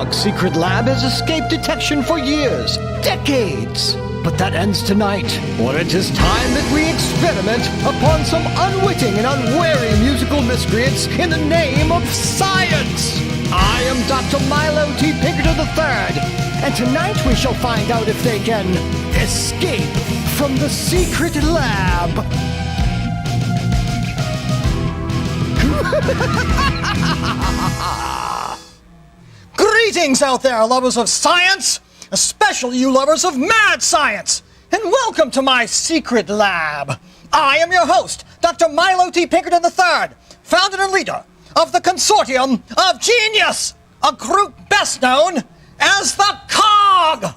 dog's secret lab has escaped detection for years, decades. But that ends tonight, when it is time that we experiment upon some unwitting and unwary musical miscreants in the name of science. I am Dr. Milo T. Pinkerton III, and tonight we shall find out if they can escape from the secret lab. Greetings out there, lovers of science, especially you lovers of mad science, and welcome to my secret lab. I am your host, Dr. Milo T. Pinkerton III, founder and leader of the Consortium of Genius, a group best known as the COG.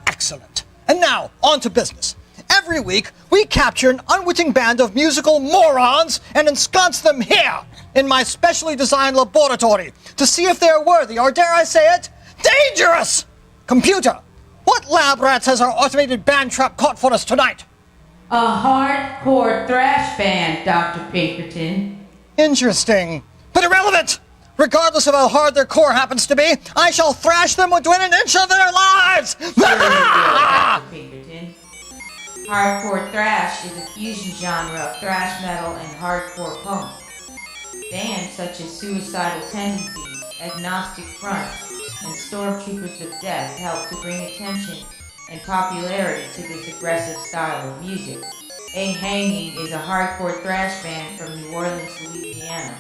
Excellent. And now, on to business. Every week, we capture an unwitting band of musical morons and ensconce them here in my specially designed laboratory to see if they're worthy, or dare I say it, dangerous! Computer, what lab rats has our automated band trap caught for us tonight? A hardcore thrash band, Dr. Pinkerton. Interesting, but irrelevant! Regardless of how hard their core happens to be, I shall thrash them within an inch of their lives! Dr. Pinkerton. Hardcore thrash is a fusion genre of thrash metal and hardcore punk. Bands such as Suicidal Tendencies, Agnostic Front, and Stormtroopers of Death help to bring attention and popularity to this aggressive style of music. A Hanging is a hardcore thrash band from New Orleans, Louisiana.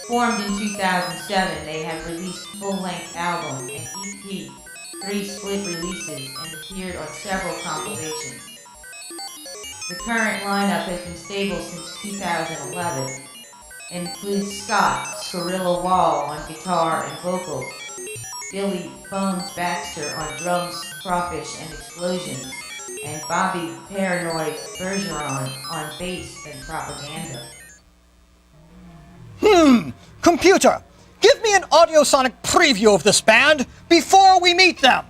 Formed in 2007, they have released full-length album and EP, 3 split releases, and appeared on several compilations. The current lineup has been stable since 2011. Includes Scott Scarilla Wall on guitar and vocals, Billy Bones Baxter on drums, crawfish, and explosions, and Bobby Paranoid Bergeron on bass and propaganda. Computer, give me an audiosonic preview of this band before we meet them.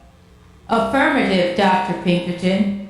Affirmative, Dr. Pinkerton.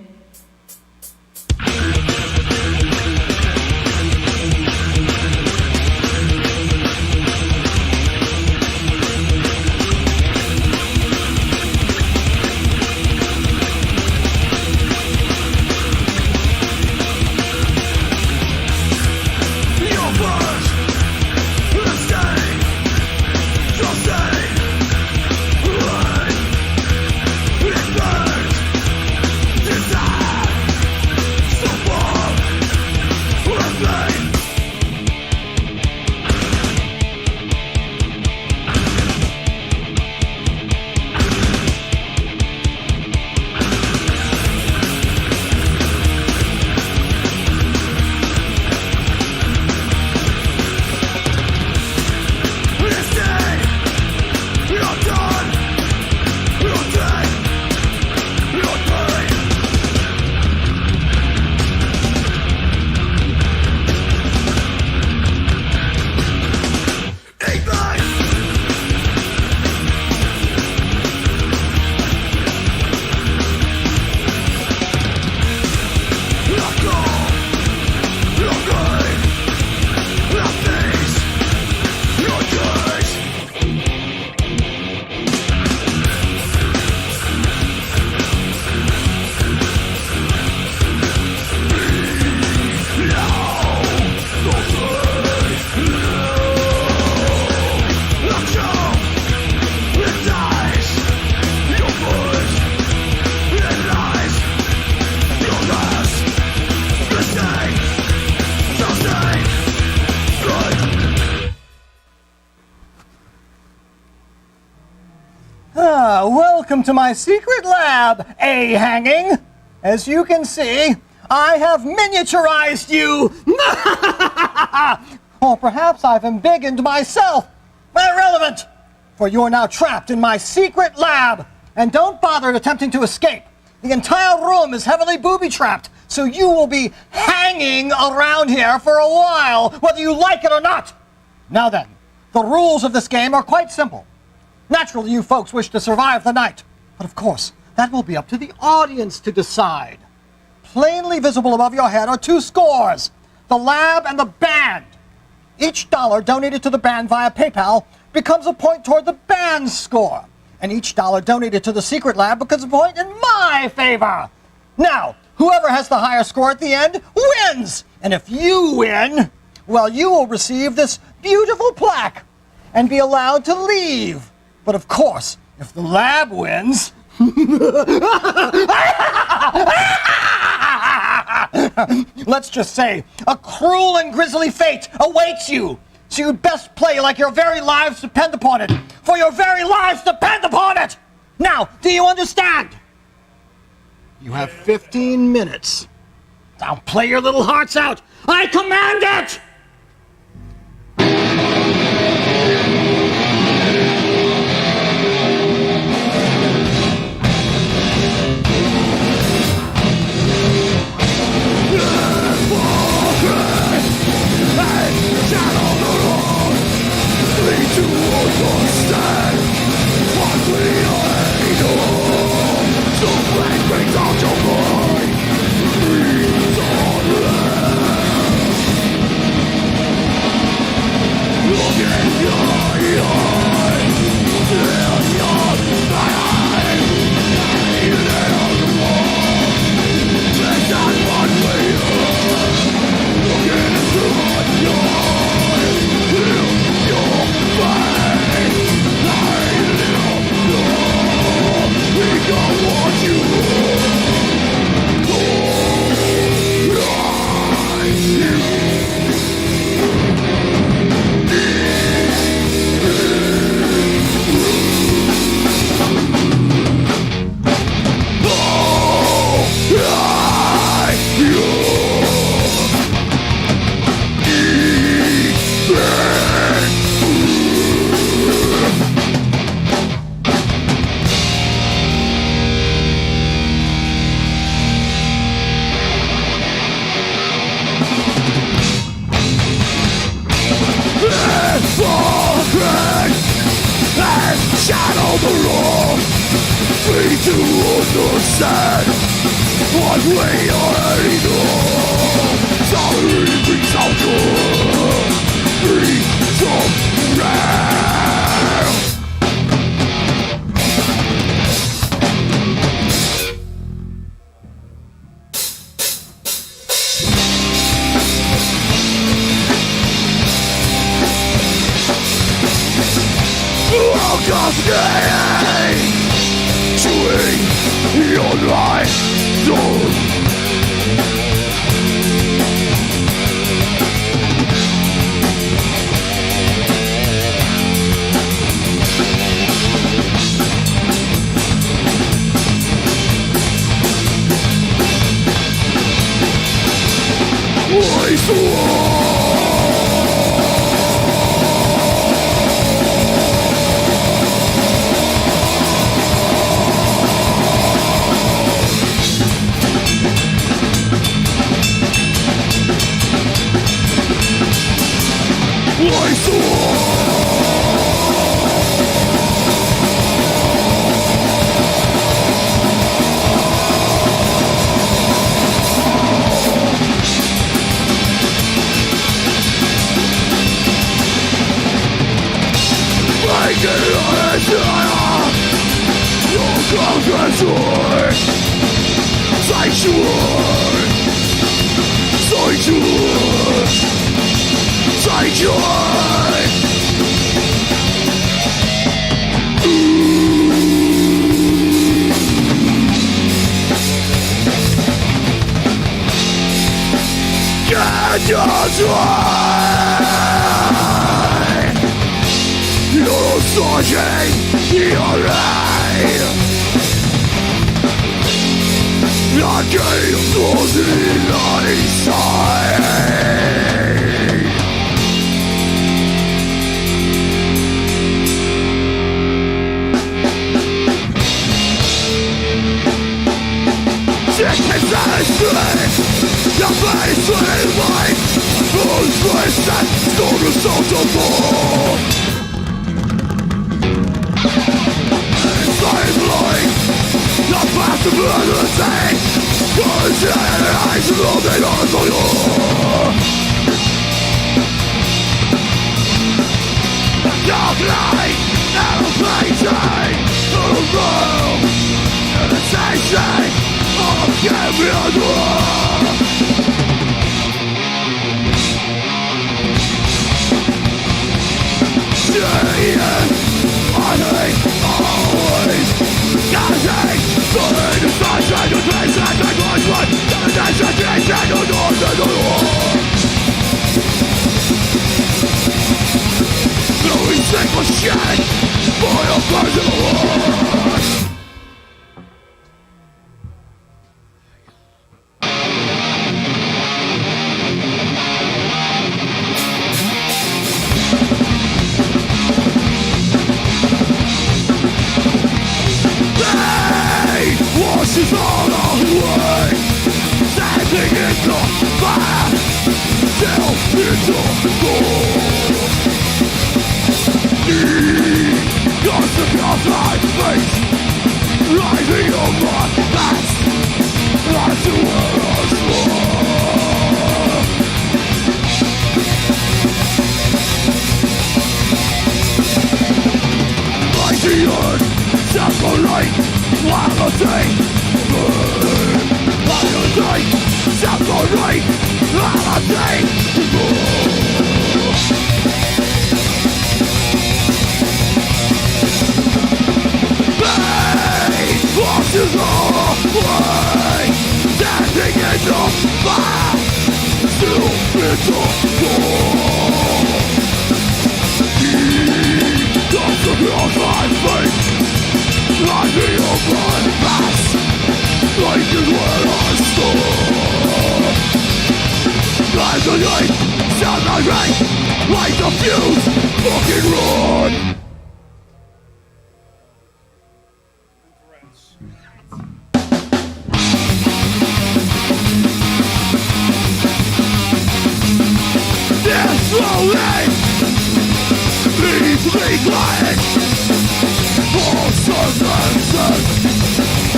Welcome to my secret lab, A Hanging. As you can see, I have miniaturized you. Or perhaps I've embiggened myself. Irrelevant, for you are now trapped in my secret lab. And don't bother attempting to escape. The entire room is heavily booby-trapped, so you will be hanging around here for a while, whether you like it or not. Now then, the rules of this game are quite simple. Naturally, you folks wish to survive the night. But of course, that will be up to the audience to decide. Plainly visible above your head are 2 scores, the lab and the band. Each dollar donated to the band via PayPal becomes a point toward the band's score. And each dollar donated to the secret lab becomes a point in my favor. Now, whoever has the higher score at the end wins. And if you win, well, you will receive this beautiful plaque and be allowed to leave. But of course, if the lab wins... Let's just say, a cruel and grisly fate awaits you. So you'd best play like your very lives depend upon it. For your very lives depend upon it! Now, do you understand? You have 15 minutes. Now play your little hearts out. I command it! Dark light. room, imitation of Gabriel's room. Seeing, honey, always gazing, going to sunshine, to place and make one one, temptation, temptation, no north and no north. Blowing single shit for your personal world. Pain washes all away, standing in the fire till it's all gone. Gossip of my face, rising on my past, like the world's war. Like the earth, separate, while the day burn. Like the day, separate, while the day burn. Washes all away, standing in the fire, still in the door. Gossip of my face, rising on my past, like is where I store. Like the night, sound my rain, like the fuse, fucking run. Slowly leaves me quiet for circumstances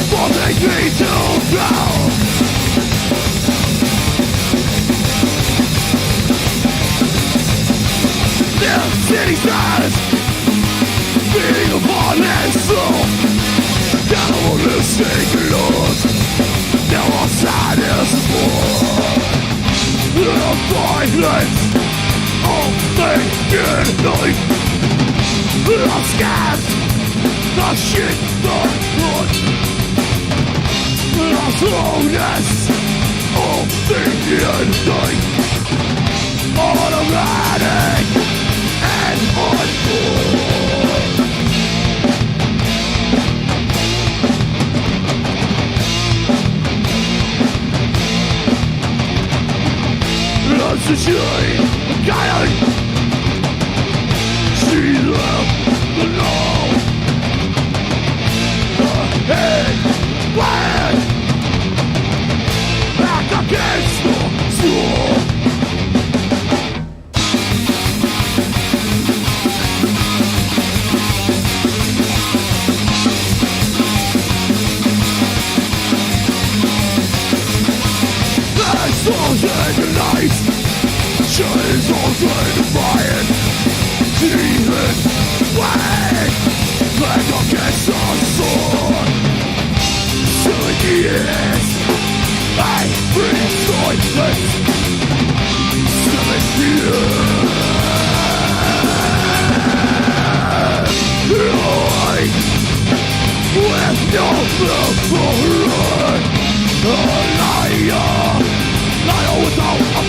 forcing me to drown. The city says being upon its soul, now listening lost, now I'm satisfied. The violence all thinking night, I'm scared, the shit, the blood, the slowness of thinking night, automatic and unborn. That's the shame. Can't see them alone. The head plan back against the floor. That's all the night. Shines all trying to fire. Demon wag back against the sword. So yes, I bring silence. Silence with no love for run. A liar, liar without a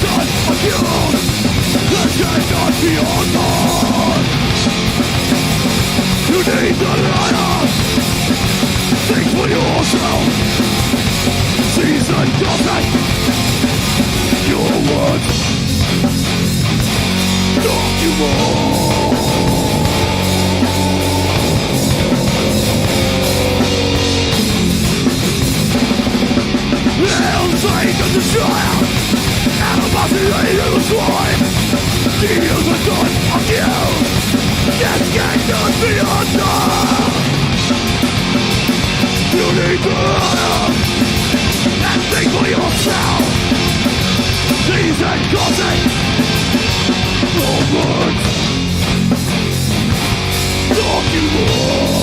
done again. This cannot be undone. You need to let us think for yourself. Season doesn't. Your words document. They'll take the destroyer. Animosity to the swine. Deals are done again. This cannot be undone. You need to learn and think for yourself. These and causing your words document.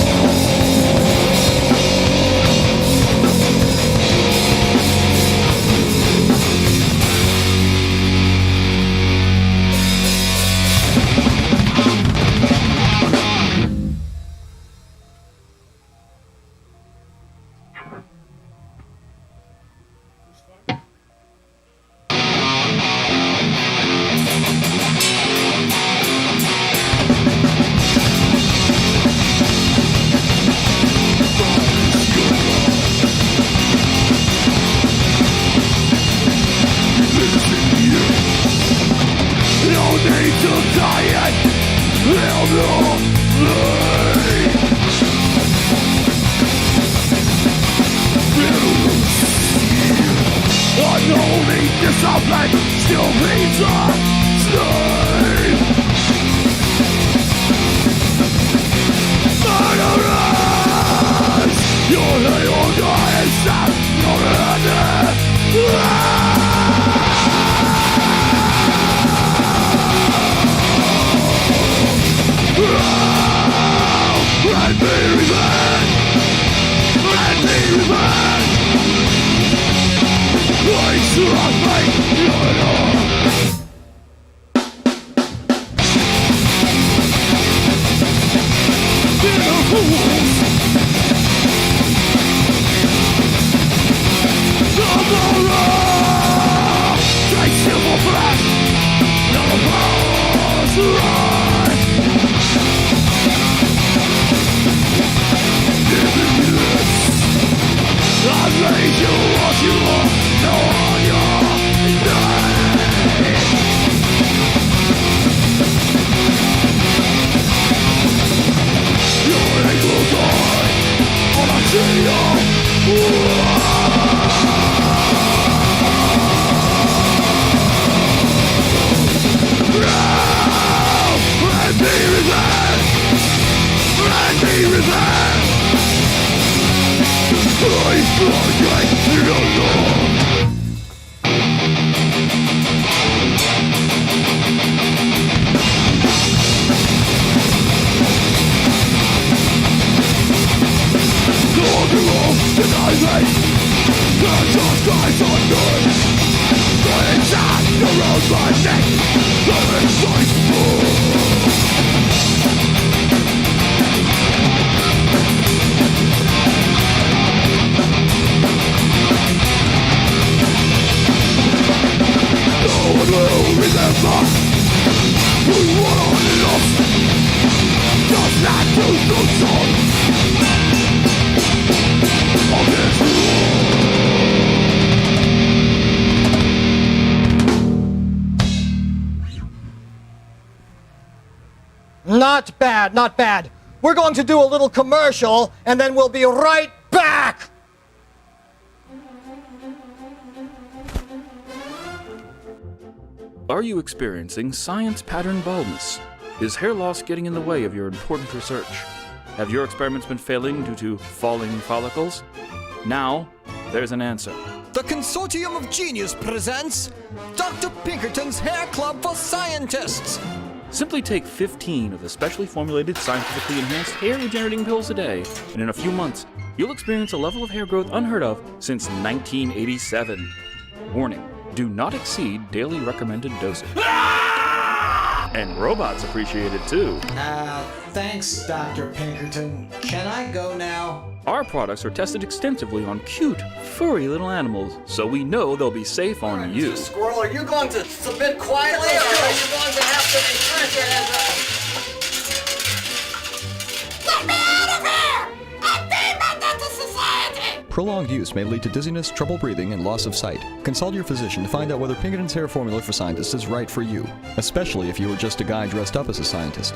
Not bad, not bad. We're going to do a little commercial, and then we'll be right back! Are you experiencing science pattern baldness? Is hair loss getting in the way of your important research? Have your experiments been failing due to falling follicles? Now, there's an answer. The Consortium of Genius presents Dr. Pinkerton's Hair Club for Scientists. Simply take 15 of the specially formulated, scientifically enhanced hair regenerating pills a day, and in a few months, you'll experience a level of hair growth unheard of since 1987. Warning, do not exceed daily recommended dosage. And robots appreciate it too. Thanks, Dr. Pinkerton. Can I go now? Our products are tested extensively on cute, furry little animals, so we know they'll be safe on you. Mr. Squirrel, are you going to submit quietly, or are you going to have to express your hands up? Prolonged use may lead to dizziness, trouble breathing, and loss of sight. Consult your physician to find out whether Pinkerton's hair formula for scientists is right for you, especially if you were just a guy dressed up as a scientist.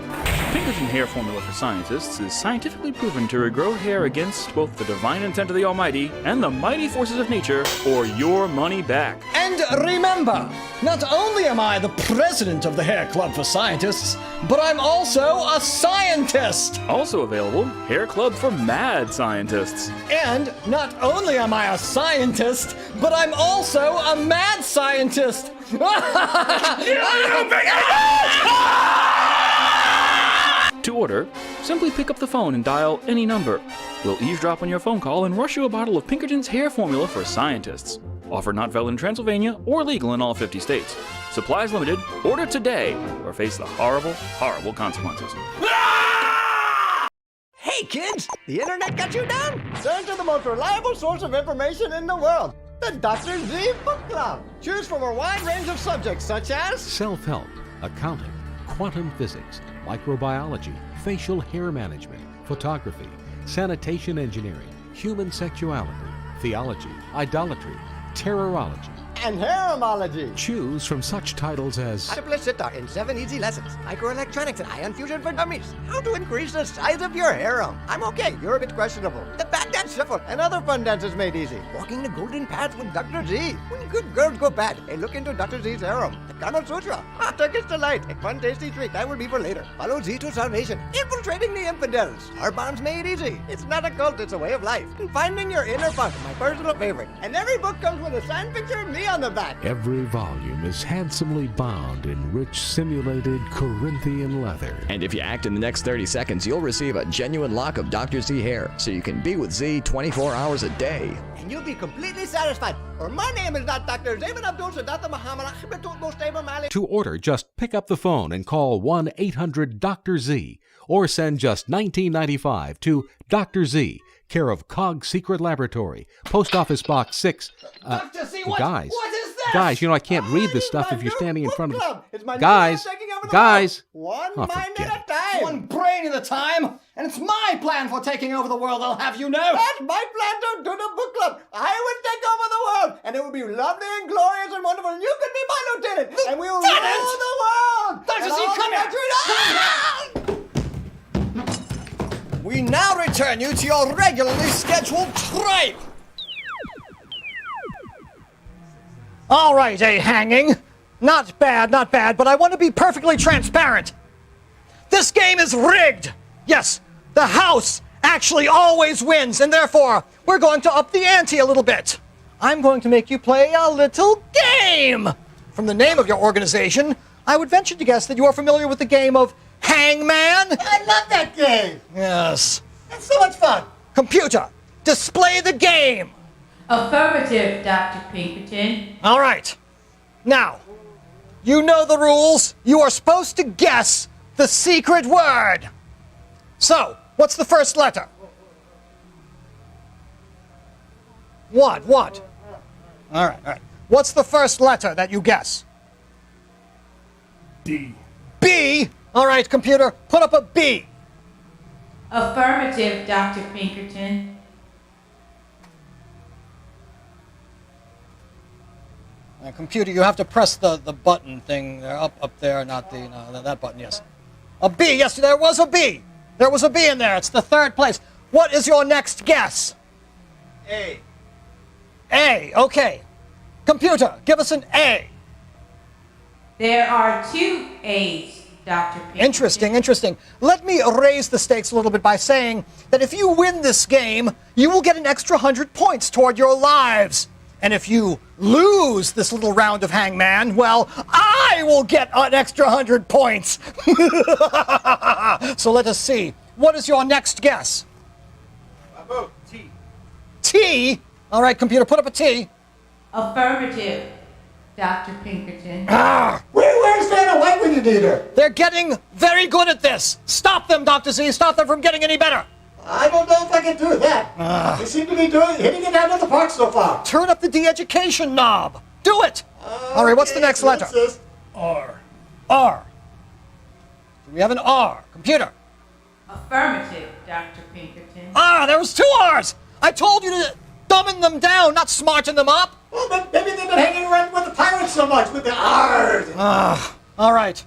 Pinkerton Hair Formula for Scientists is scientifically proven to regrow hair against both the divine intent of the Almighty and the mighty forces of nature, or your money back. And remember, not only am I the president of the Hair Club for Scientists, but I'm also a scientist! Also available, Hair Club for Mad Scientists. And not only am I a scientist, but I'm also a mad scientist! To order, simply pick up the phone and dial any number. We'll eavesdrop on your phone call and rush you a bottle of Pinkerton's Hair Formula for Scientists. Offered not valid in Transylvania or legal in all 50 states. Supplies limited. Order today or face the horrible, horrible consequences. Hey kids, the internet got you down? Turn to the most reliable source of information in the world, the Dr. Z Book Club. Choose from a wide range of subjects such as self-help, accounting, quantum physics, microbiology, facial hair management, photography, sanitation engineering, human sexuality, theology, idolatry, terrorology. and haremology. Choose from such titles as How to play sitar in 7 easy lessons, microelectronics and ion fusion for dummies, how to increase the size of your harem. I'm okay, you're a bit questionable. The Baghdad Shuffle and other fun dances made easy. Walking the golden path with Dr. Z. When good girls go bad, they look into Dr. Z's harem. The Kama Sutra, Turkish delight, a fun tasty treat. That will be for later. Follow Z to salvation. Infiltrating the infidels. Our bombs made easy. It's not a cult, it's a way of life. And finding your inner punk, my personal favorite. And every book comes with a signed picture of me on the back. every volume is handsomely bound in rich simulated Corinthian leather. And if you act in the next 30 seconds, you'll receive a genuine lock of Dr. Z hair, so you can be with Z 24 hours a day. And you'll be completely satisfied. Or my name is not Dr. Zayn Abdul Sadat Muhammad Ahmed Mustafa Malik. To order, just pick up the phone and call 1-800-DR-Z or send just $19.95 to Dr. Z, care of Cog Secret Laboratory, Post Office Box 6. Dr. Z, Guys, what is this? guys, you know I can't read this stuff if you're standing in front of me. Guys, One Oh, mind forget at a time. One brain at a time, and it's my plan for taking over the world, I'll have you know. That's my plan to do the book club. I will take over the world, and it will be lovely and glorious and wonderful. And you can be my lieutenant, and we will rule the world. Dr. And Z, all come the here. countries- We now return you to your regularly scheduled tripe. All right, a hanging. Not bad, but I want to be perfectly transparent. This game is rigged. Yes, the house actually always wins, and therefore, we're going to up the ante a little bit. I'm going to make you play a little game. From the name of your organization, I would venture to guess that you are familiar with the game of Hangman. I love that game. Yes. It's so much fun. Computer, display the game. Affirmative, Dr. Pinkerton. All right. Now, you know the rules. You are supposed to guess the secret word. So, what's the first letter? What? All right. What's the first letter that you guess? D. B. All right, computer, put up a B. Affirmative, Dr. Pinkerton. Computer, you have to press the button thing there, up there, not that button, yes. A B, yes, there was a B. There was a B in there. It's the third place. What is your next guess? A. A, okay. Computer, give us an A. There are 2 A's, Dr. Pinkerton. Interesting. Let me raise the stakes a little bit by saying that if you win this game, you will get an extra 100 points toward your lives. And if you lose this little round of Hangman, well, I will get an extra 100 points. So let us see. What is your next guess? About T. T? All right, computer, put up a T. Affirmative, Dr. Pinkerton. Where's Vanna White when you antidote. They're getting very good at this. Stop them, Dr. Z. Stop them from getting any better. I don't know if I can do that. They seem to be hitting it out of the park so far. Turn up the de-education knob. Do it. All right, what's the next letter? R. R. Do we have an R? Computer. Affirmative, Dr. Pinkerton. Ah, there was 2 R's. I told you to dumbing them down, not smarten them up. Well, but maybe they've been hanging around with the pirates so much with the R's. All right.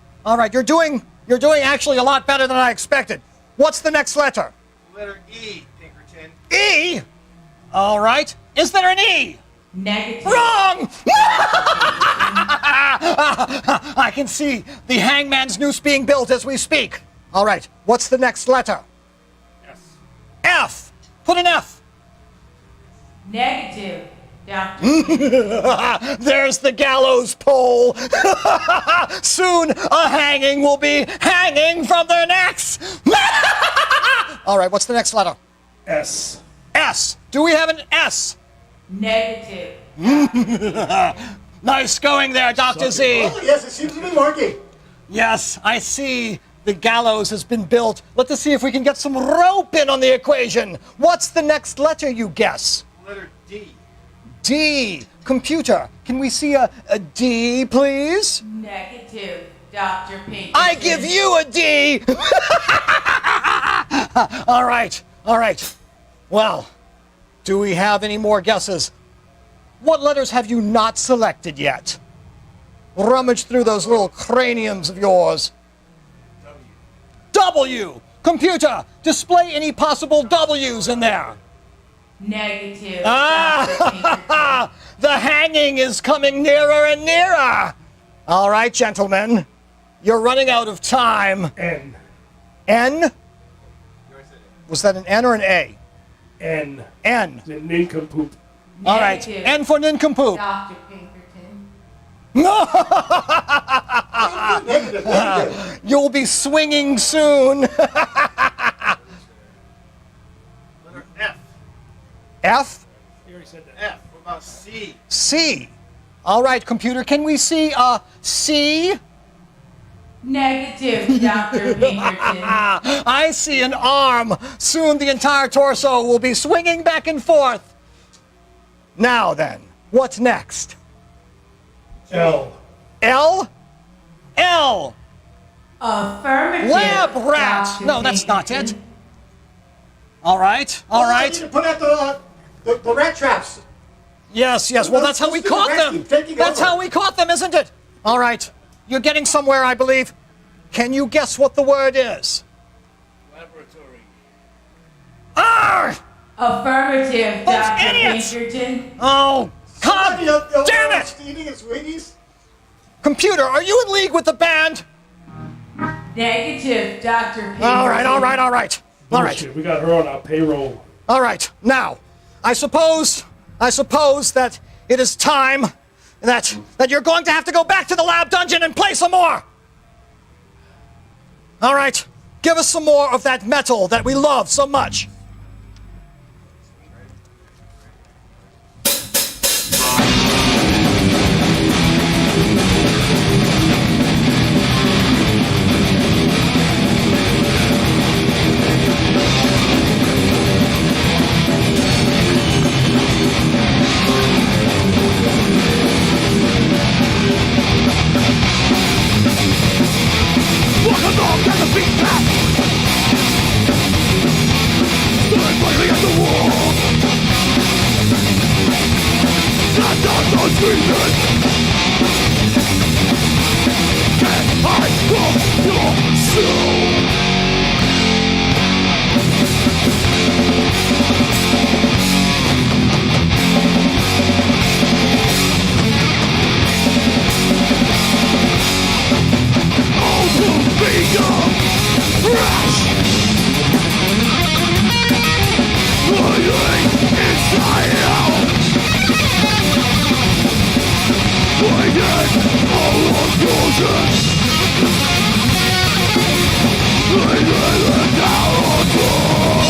You're doing actually a lot better than I expected. What's the next letter? Letter E, Pinkerton. E. All right. Is there an E? Negative. Wrong! I can see the hangman's noose being built as we speak. All right. What's the next letter? S. F. Put an F. Negative, Dr. Pinkerton. There's the gallows pole. Soon a hanging will be hanging from their necks. All right, what's the next letter? S. S. Do we have an S? Negative. Nice going there, Dr. Z. Oh, yes, it seems to be working. Yes, I see the gallows has been built. Let's see if we can get some rope in on the equation. What's the next letter, you guess? Letter D. D. Computer, can we see a D, please? Negative, Dr. Pinkerton. I give you a D! All right. Well, do we have any more guesses? What letters have you not selected yet? Rummage through those little craniums of yours. W. Computer, display any possible W's in there. Negative, Dr. Pinkerton. The hanging is coming nearer and nearer. All right, gentlemen. You're running out of time. N. N? Was that an N or an A? N. N. The nincompoop. All right. Negative, N for nincompoop. Dr. Pinkerton. You'll be swinging soon. Letter F. F? You already said that. F. What about C? C. All right, computer. Can we see C? Negative, Dr. Pinkerton. I see an arm. Soon the entire torso will be swinging back and forth. Now then, what's next? L. L? L. Affirmative, Lab rat. Dr. No, that's not it. Pinkerton. All right. I need to put out the rat traps. Yes. Well, that's how we Those caught rats them. keep taking That's over. how we caught them, isn't it? All right. You're getting somewhere, I believe. Can you guess what the word is? Laboratory. Arr! Affirmative, Those Dr. idiots! Pinkerton. Oh, God damn it! Eating its Wheaties? Computer, are you in league with the band? Negative, Dr. Pinkerton. All right. Bullshit, we got her on our payroll. All right. Now, I suppose that it is time that you're going to have to go back to the lab dungeon and play some more. All right. Give us some more of that metal that we love so much. Walk along down the beat path. Stood fighting at the wall. Not on those reasons. Can I call your soul? All to become fresh. Lying inside out. Waiting all of caution. Leaving the down door.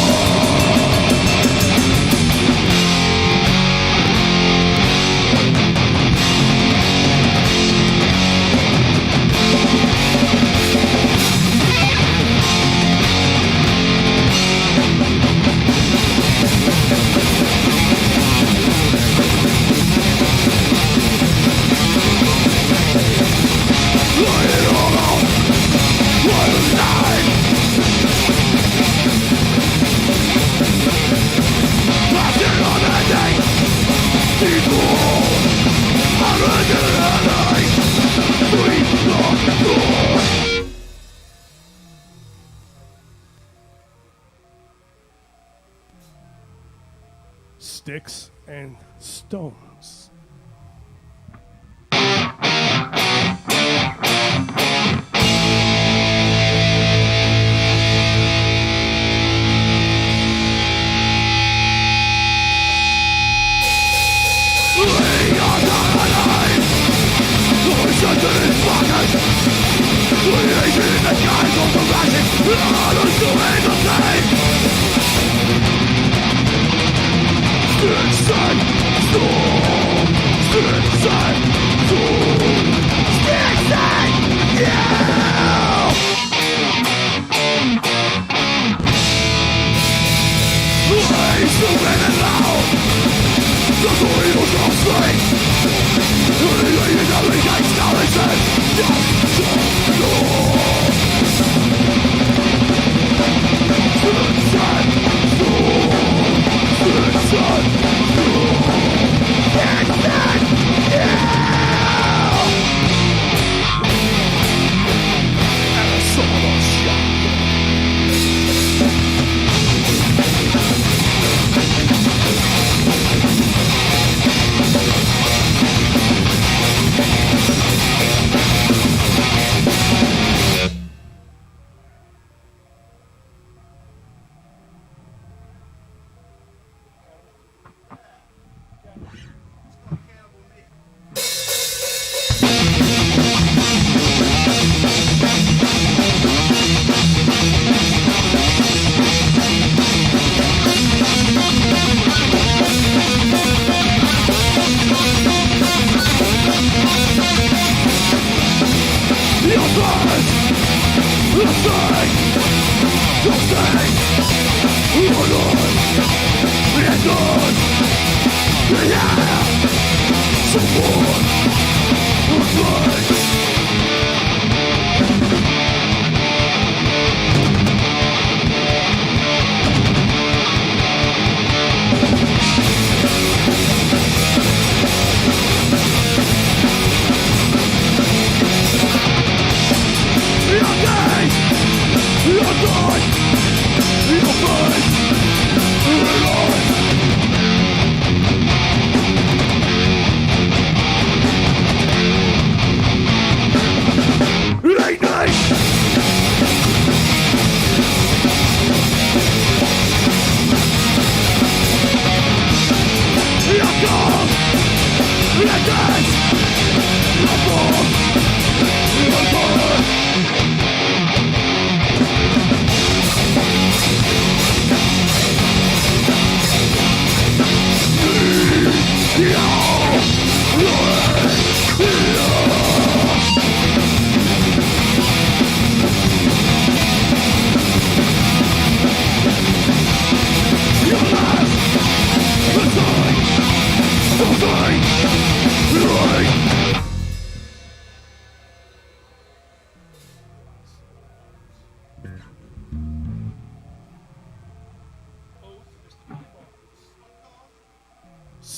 sticks and stones.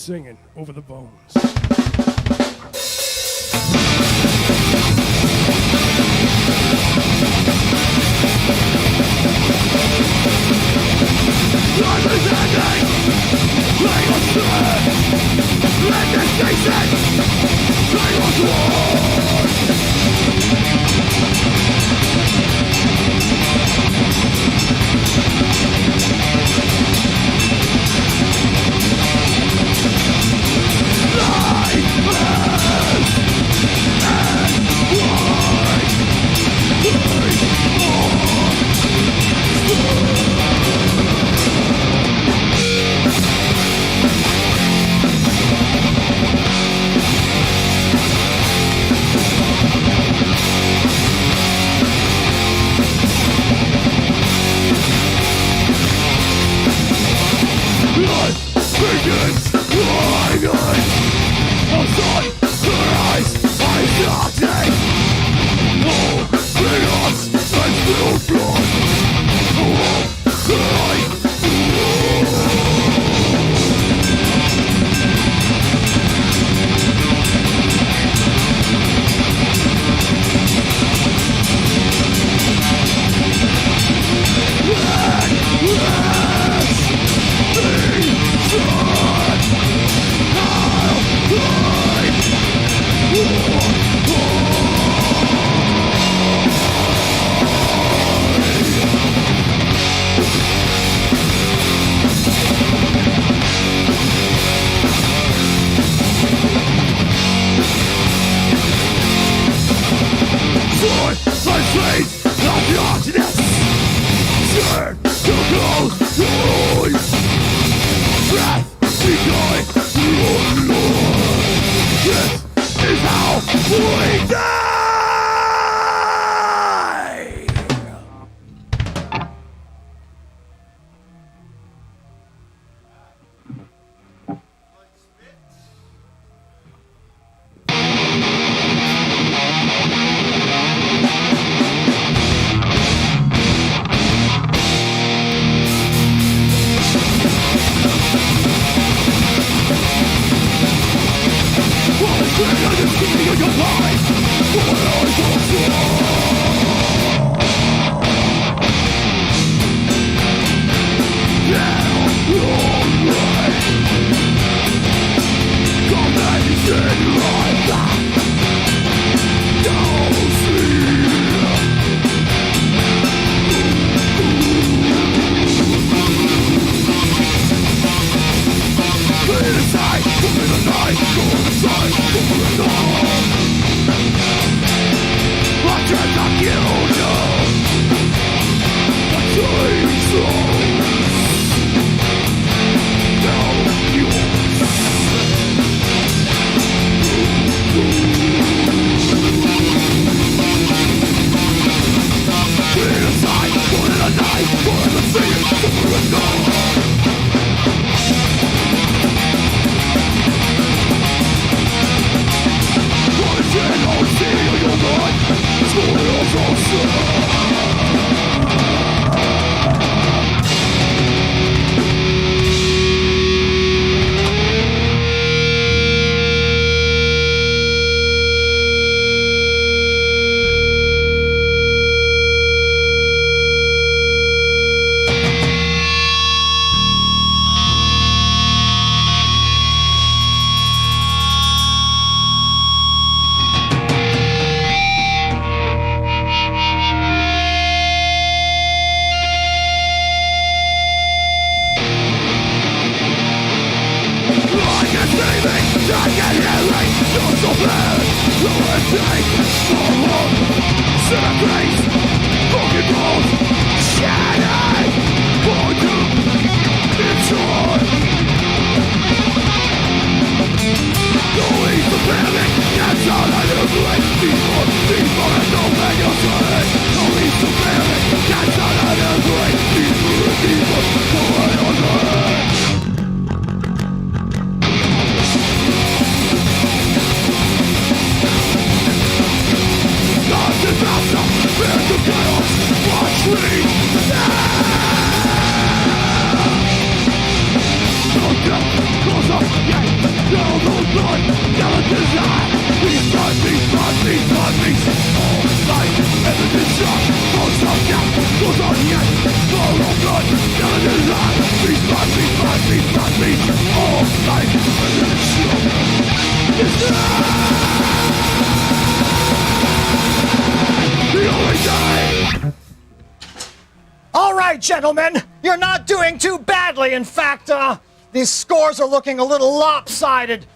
Singing over the bones. Ah! joy, my faith, of darkness. Turn to close your eyes. Breath, decoy, Lord. This is how we die. All right, gentlemen, you're not doing too badly. In fact, these scores are looking a little lopsided.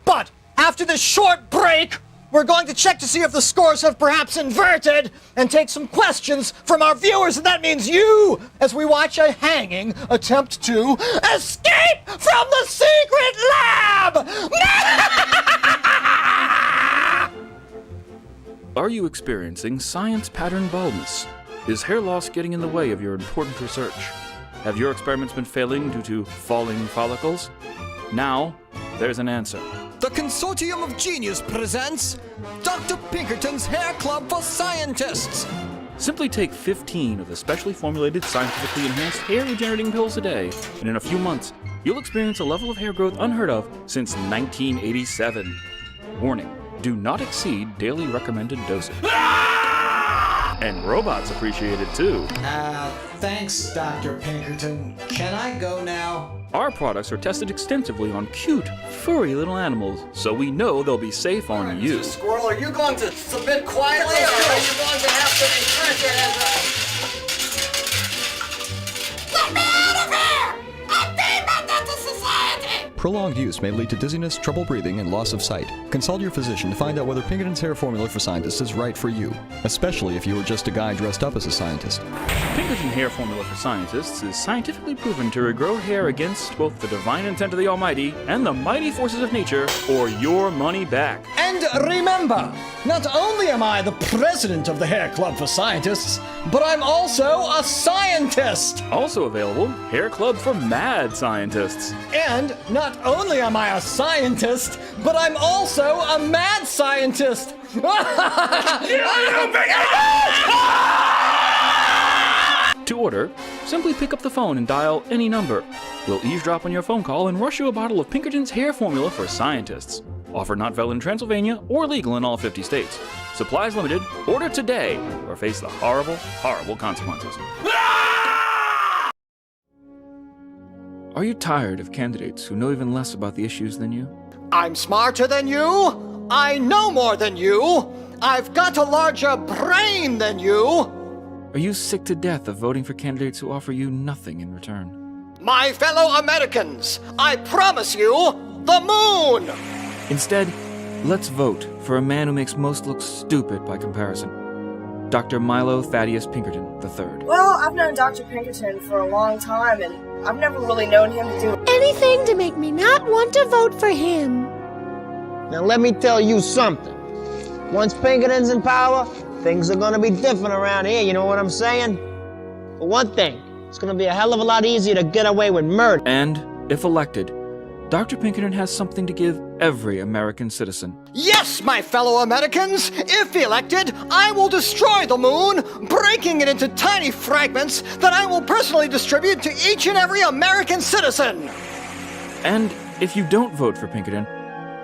But after this short break, we're going to check to see if the scores have perhaps inverted and take some questions from our viewers, and that means you, as we watch a hanging attempt to escape from the secret lab! Are you experiencing science pattern baldness? Is hair loss getting in the way of your important research? Have your experiments been failing due to falling follicles? Now, there's an answer. The Consortium of Genius presents Dr. Pinkerton's Hair Club for Scientists. Simply take 15 of the specially formulated, scientifically enhanced hair regenerating pills a day, and in a few months, you'll experience a level of hair growth unheard of since 1987. Warning, do not exceed daily recommended dosage. And robots appreciate it too. Thanks, Dr. Pinkerton. Can I go now? Our products are tested extensively on cute, furry little animals, so we know they'll be safe on you. Mr. Squirrel, are you going to submit quietly, or are you going to have to be printed Get me out of here! I'm demon to society! Prolonged use may lead to dizziness, trouble breathing, and loss of sight. Consult your physician to find out whether Pinkerton's hair formula for scientists is right for you, especially if you are just a guy dressed up as a scientist. Pinkerton hair formula for scientists is scientifically proven to regrow hair against both the divine intent of the Almighty and the mighty forces of nature, or your money back. And remember, not only am I the president of the Hair Club for Scientists, but I'm also a scientist! Also available, Hair Club for Mad Scientists. And not only am I a scientist, but I'm also a mad scientist! To order, simply pick up the phone and dial any number. We'll eavesdrop on your phone call and rush you a bottle of Pinkerton's hair formula for scientists. Offered not valid in Transylvania or legal in all 50 states. Supplies limited. Order today or face the horrible, horrible consequences. Are you tired of candidates who know even less about the issues than you? I'm smarter than you! I know more than you! I've got a larger brain than you! Are you sick to death of voting for candidates who offer you nothing in return? My fellow Americans, I promise you, the moon! Instead, let's vote for a man who makes most look stupid by comparison. Dr. Milo Thaddeus Pinkerton III. Well, I've known Dr. Pinkerton for a long time, and I've never really known him to do anything to make me not want to vote for him. Now let me tell you something. Once Pinkerton's in power, things are gonna be different around here, you know what I'm saying? For one thing, it's gonna be a hell of a lot easier to get away with murder. And, if elected, Dr. Pinkerton has something to give every American citizen. Yes, my fellow Americans! If elected, I will destroy the moon, breaking it into tiny fragments that I will personally distribute to each and every American citizen! And if you don't vote for Pinkerton,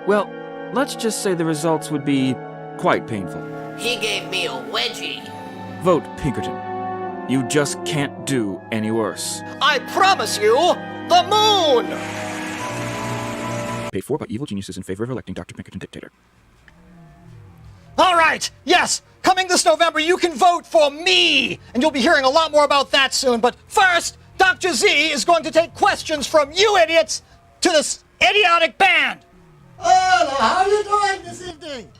well, let's just say the results would be quite painful. He gave me a wedgie. Vote Pinkerton. You just can't do any worse. I promise you, the moon! Paid for by evil geniuses in favor of electing Dr. Pinkerton dictator. All right, yes, coming this November, you can vote for me, and you'll be hearing a lot more about that soon. But first, Dr. Z is going to take questions from you idiots to this idiotic band. Oh, how are you doing this evening?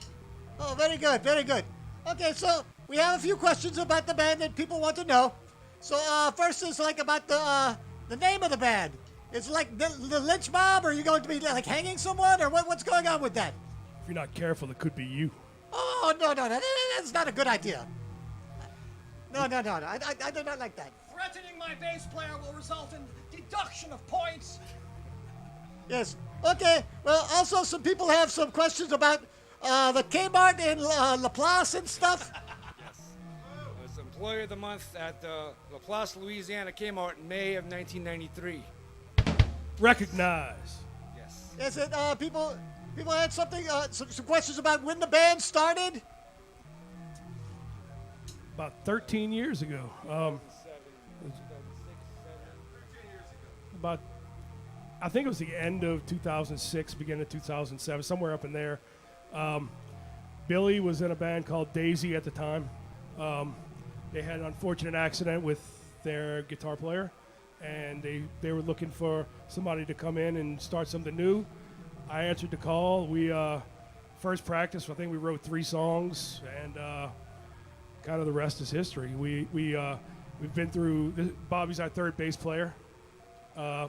Oh, very good, very good. Okay, so we have a few questions about the band that people want to know. So first is like about the name of the band. It's like the lynch mob, or are you going to be like hanging someone, or what's going on with that? If you're not careful, it could be you. Oh, no, that's not a good idea. No, I do not like that. Threatening my bass player will result in deduction of points. Yes. Okay. Well, also some people have some questions about the Kmart in Laplace and stuff. Yes. I was Employee of the Month at the Laplace, Louisiana Kmart in May of 1993. Recognize. Yes. Yes, and people had something, some questions about when the band started. About 13 years ago. About, I think it was the end of 2006, beginning of 2007, somewhere up in there. Billy was in a band called Daisy at the time. They had an unfortunate accident with their guitar player, and they were looking for somebody to come in and start something new. I answered the call. We first practice, I think we wrote 3 songs, and kind of the rest is history. We've been through. Bobby's our third bass player. Yeah,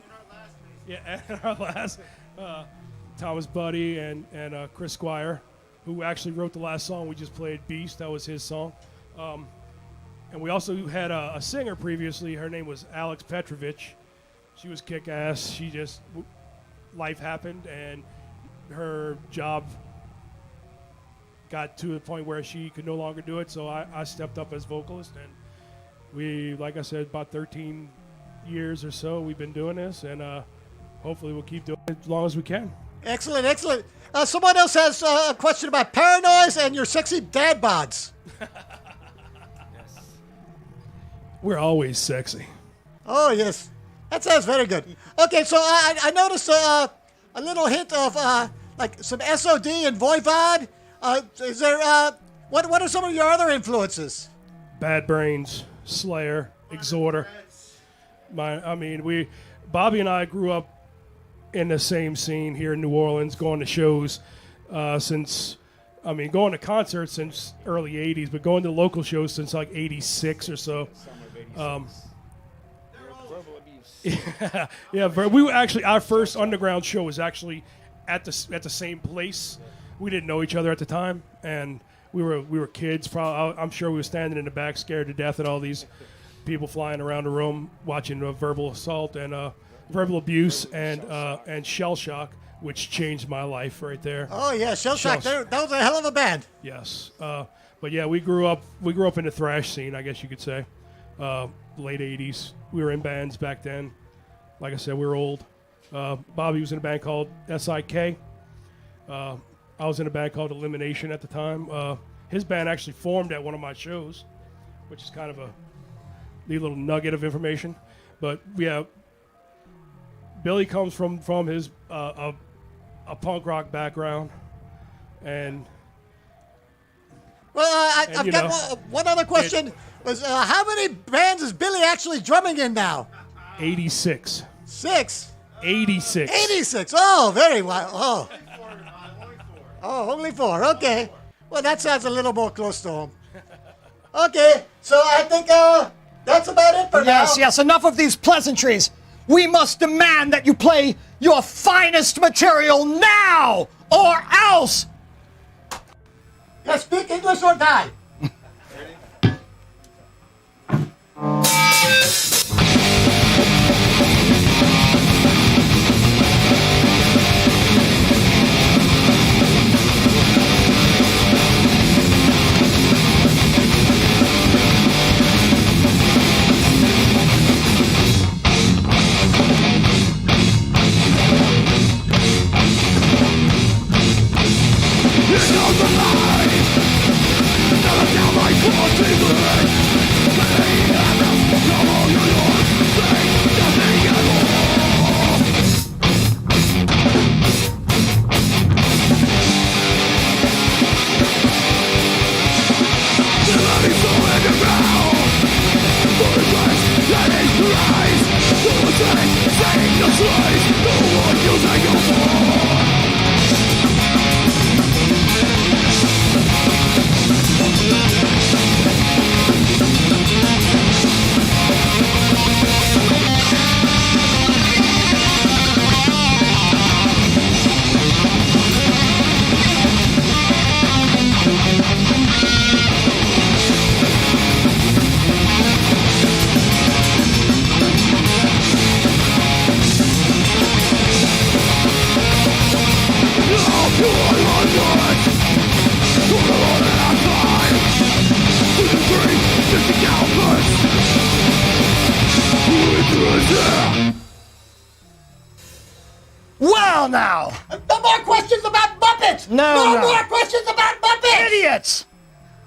and our last Thomas Buddy and Chris Squire, who actually wrote the last song we just played, Beast. That was his song. And we also had a singer previously. Her name was Alex Petrovich. She was kick-ass. She just, life happened, and her job got to the point where she could no longer do it, so I stepped up as vocalist, and we, like I said, about 13 years or so we've been doing this, and hopefully we'll keep doing it as long as we can. Excellent, excellent. Someone else has a question about Paranoise and your sexy dad bods. We're always sexy. Oh, yes. That sounds very good. Okay, so I noticed a little hint of like some SOD and Voivod. Is there, what are some of your other influences? Bad Brains, Slayer, Exhorter. Bobby and I grew up in the same scene here in New Orleans, going to shows going to concerts since early 80s, but going to local shows since like 86 or so. We were actually, our first underground show was actually at the same place. We didn't know each other at the time, and we were kids. I'm sure we were standing in the back, scared to death, at all these people flying around the room, watching verbal assault and verbal abuse and shell shock, which changed my life right there. Oh yeah, Shell Shock. That was a hell of a band. Yes, but yeah, we grew up in the thrash scene, I guess you could say. Late 80s. We were in bands back then. Like I said, we were old. Bobby was in a band called SIK. I was in a band called Elimination at the time. His band actually formed at one of my shows, which is kind of a neat little nugget of information. But yeah, Billy comes from his a punk rock background, and I've got one other question. How many bands is Billy actually drumming in now? 86. 86. 86. Oh, very well. Only 4. Okay. Well, that sounds a little more close to home. Okay, so I think that's about it for now. Yes, enough of these pleasantries. We must demand that you play your finest material now, or else. Yeah, speak English or die. Well, now! No more questions about Muppets! No more questions about Muppets! Idiots!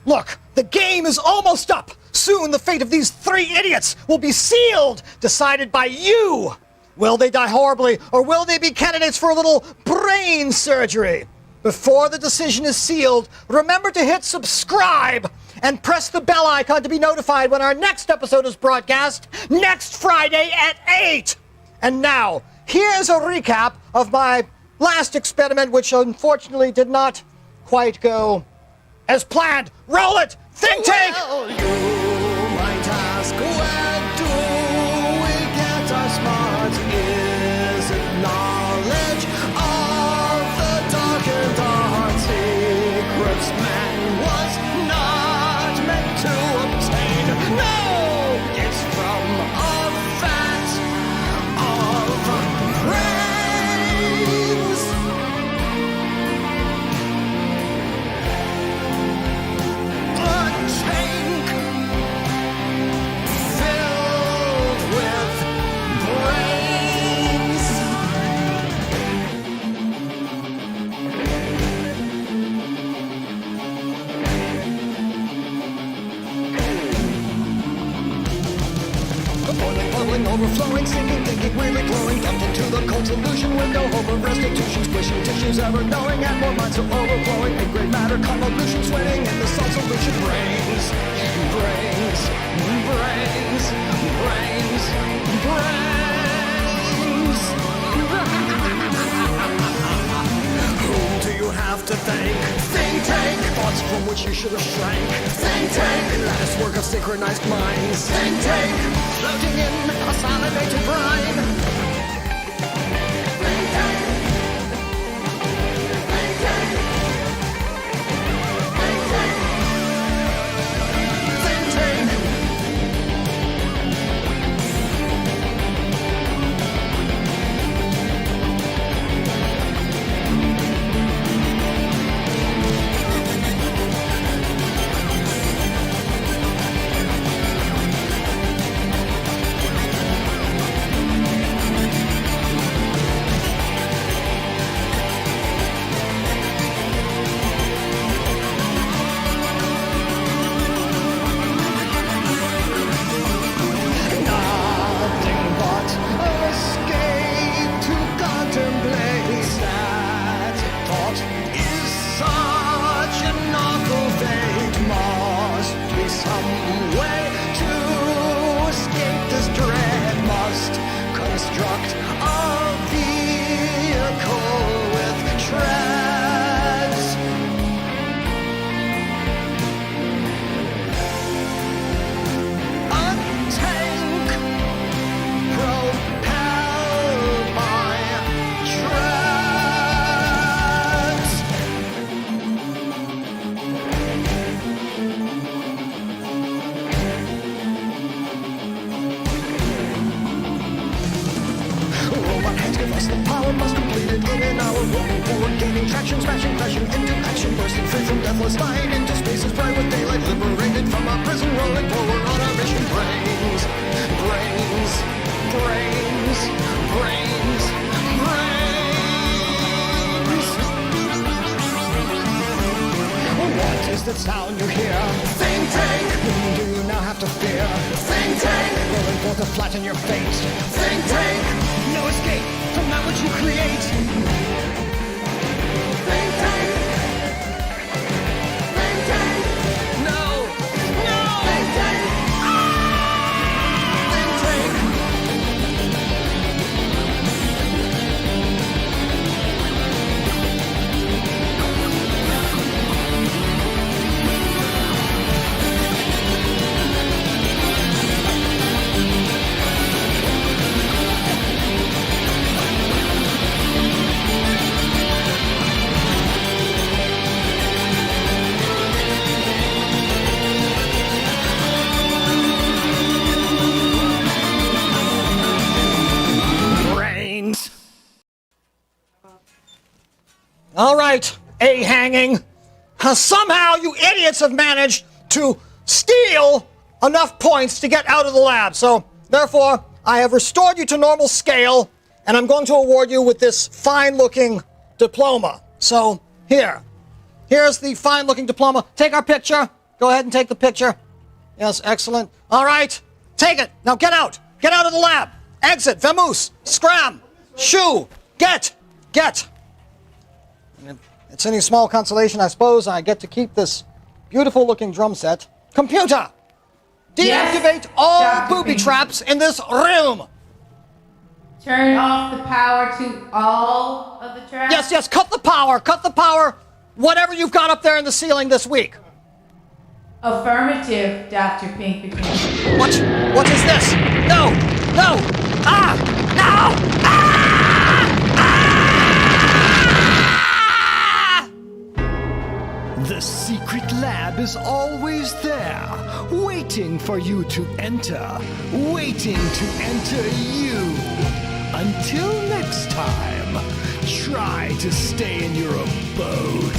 Look, the game is almost up. Soon the fate of these 3 idiots will be sealed, decided by you. Will they die horribly, or will they be candidates for a little brain surgery? Before the decision is sealed, remember to hit subscribe and press the bell icon to be notified when our next episode is broadcast next Friday at 8. And now, here's a recap of my last experiment, which unfortunately did not quite go as planned. Roll it! Think tank! Well, you might ask, where do we get our smarts? Is it knowledge of the dark and our secrets? Man was not meant to obtain. No, it's from a vat of brains. A tank filled with brains. Boiling, bubbling, overflowing, sinking, thinking, really glowing, dumped into the cold solution with no hope of restitution, squishing tissues, ever knowing, and more minds are overflowing, in gray matter, convolution, sweating, in the salt solution, brains, brains, brains, brains, brains. which you should have shrank. Think tank, Lattice work of synchronized minds. think tank, Floating in a salivated brine. think tank, think tank, think tank, Think tank. Nothing but an escape to contemplate. That thought is such an awful fate. Must be some way to escape this dread. Must construct a vehicle with treads. A tank propelled by treads. Robot hands give us the power, must complete it in an hour. Rolling forward, gaining traction, smashing, crashing into action, bursting free from deathless dying into spaces bright with daylight, liberated from our prison, rolling forward on our mission. Brains, brains, brains, brains, brains. What is that sound you hear? think tank, Whom do you now have to fear? think tank, Rolling forth to flatten your fate. think tank, No escape from that which you create. think tank, think tank, No, no. think tank, Think tank. Brains. All right, a hanging. Somehow you idiots have managed to steal enough points to get out of the lab. So, therefore, I have restored you to normal scale, and I'm going to award you with this fine-looking diploma. So, here's the fine-looking diploma. Take our picture. Go ahead and take the picture. Yes, excellent. All right, take it. Now get out. Get out of the lab. Exit. Vamoose. Scram. Shoo. Get. It's any small consolation, I suppose, I get to keep this beautiful-looking drum set. Computer! Deactivate all Dr. booby Pink. traps in this room! Turn off the power to all of the traps? Yes, cut the power, whatever you've got up there in the ceiling this week. Affirmative, Dr. Pinkerton. What is this? No! No! Ah! No! Ah! The secret lab is always there, waiting for you to enter, waiting to enter you. Until next time, try to stay in your abode.